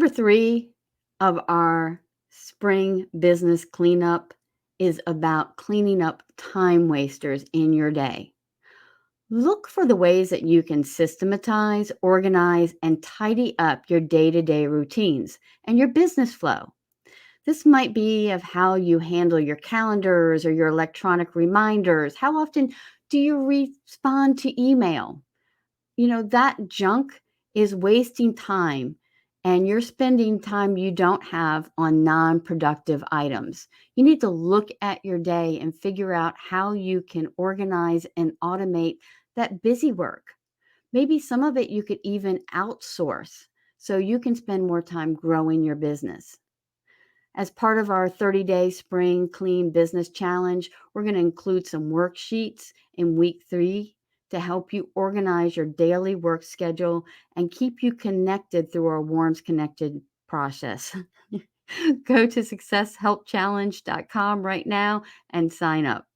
Number 3 of our spring business cleanup is about cleaning up time wasters in your day. Look for the ways that you can systematize, organize, and tidy up your day-to-day routines and your business flow. This might be of how you handle your calendars or your electronic reminders. How often do you respond to email? That junk is wasting time, and you're spending time you don't have on non-productive items. You need to look at your day and figure out how you can organize and automate that busy work. Maybe some of it you could even outsource so you can spend more time growing your business. As part of our 30-day spring clean business challenge, we're going to include some worksheets in week 3 to help you organize your daily work schedule and keep you connected through our Warms Connected process. Go to successhelpchallenge.com right now and sign up.